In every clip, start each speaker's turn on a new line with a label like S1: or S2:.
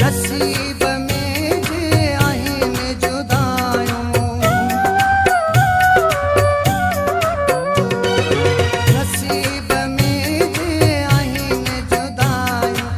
S1: नसीब में जे आहिनि जुदायूं, नसीब में जे आहिनि जुदायूं,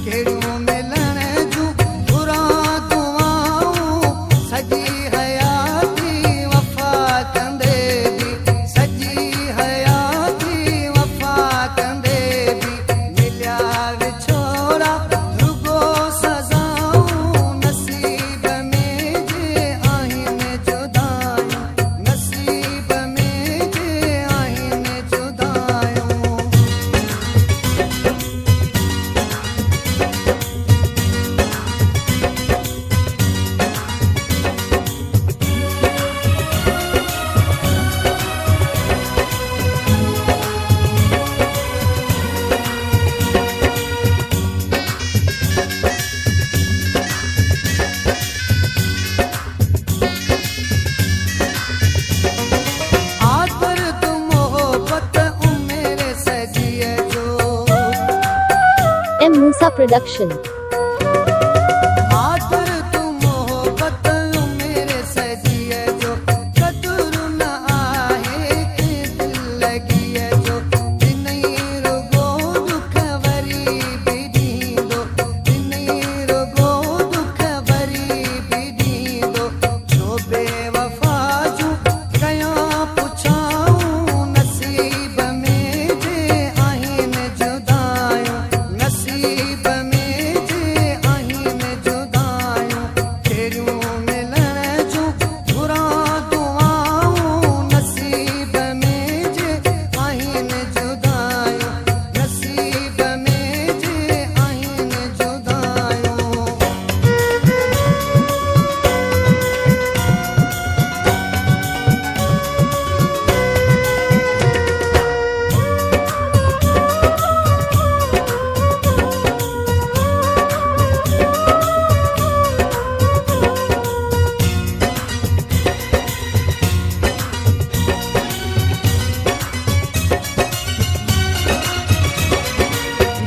S1: कहिड़ियूं मिलण जूं घुरां दुआऊं, सॼी हयाती वफ़ा कंदे बि, सॼी हयाती वफ़ा कंदे बि मिलिया विछोड़ा रुगो सज़ाऊं, नसीब में जे आहिनि जुदायूं, नसीब में जे आहिनि जुदायूं। आदर तू मोहब्बत मेरे सजिए जो,
S2: M. Musa Production.
S1: आदर तू मोहब्बत मेरे सजिए जो, कदुर न आहे के दिल लॻिए जो, इन्ही रुगो दुख वरी बि ॾींदो, इन्ही रुगो दुख वरी बि ॾींदो, छो बेवफ़ा जूं कयां पुछाऊं, नसीब में जे आहिनि जुदायूं, नसीब में जे आहिनि जुदायूं, कहिड़ियूं मिलण जूं घुरां दुआऊं, नसीब में जे आहिनि जुदायूं, नसीब में जे आहिनि जुदायूं।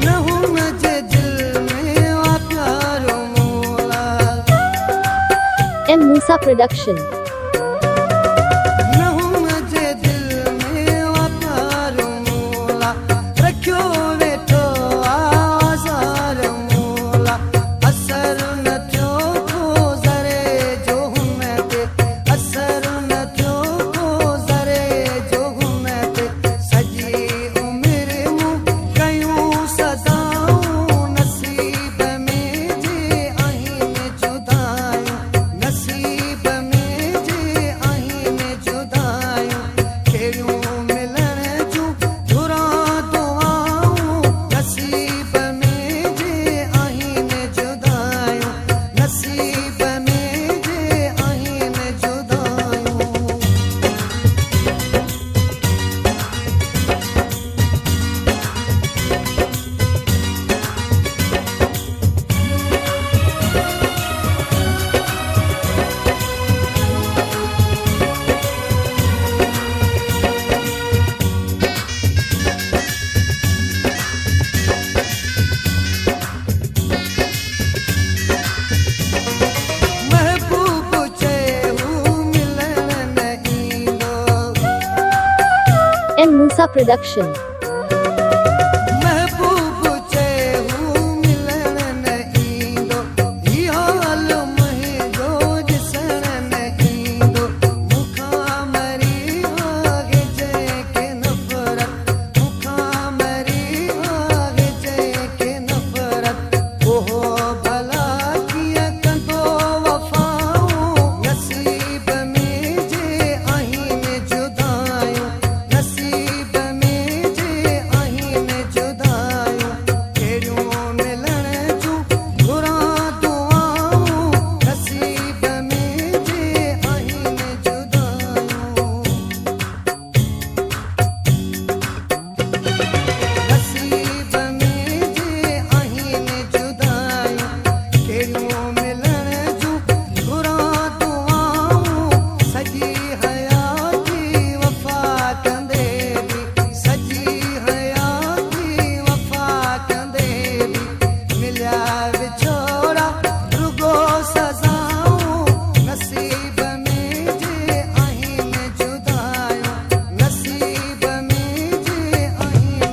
S1: न हुन जे दिल में आ प्यारो मौला,
S2: M. Musa Production.
S1: न हुन जे दिल में आ प्यारो मौला, रखियो वेठो आज़ार मौला, असर न थियो को ज़रे जो हुन ते, असर न थियो को ज़रे जो हुन ते, सॼी उमिरि मूं कयूं सदाऊं, नसीब में जे आहिनि जुदायूं, नसीब में जे आहिनि जुदायूं, कहिड़ियूं मिलण जूं घुरां दुआऊं, नसीब में जे आहिनि जुदायूं, नसीब में जे आहिनि जुदायूं। महबूब चयो मिलण न ईंदो,
S2: M. Musa Production.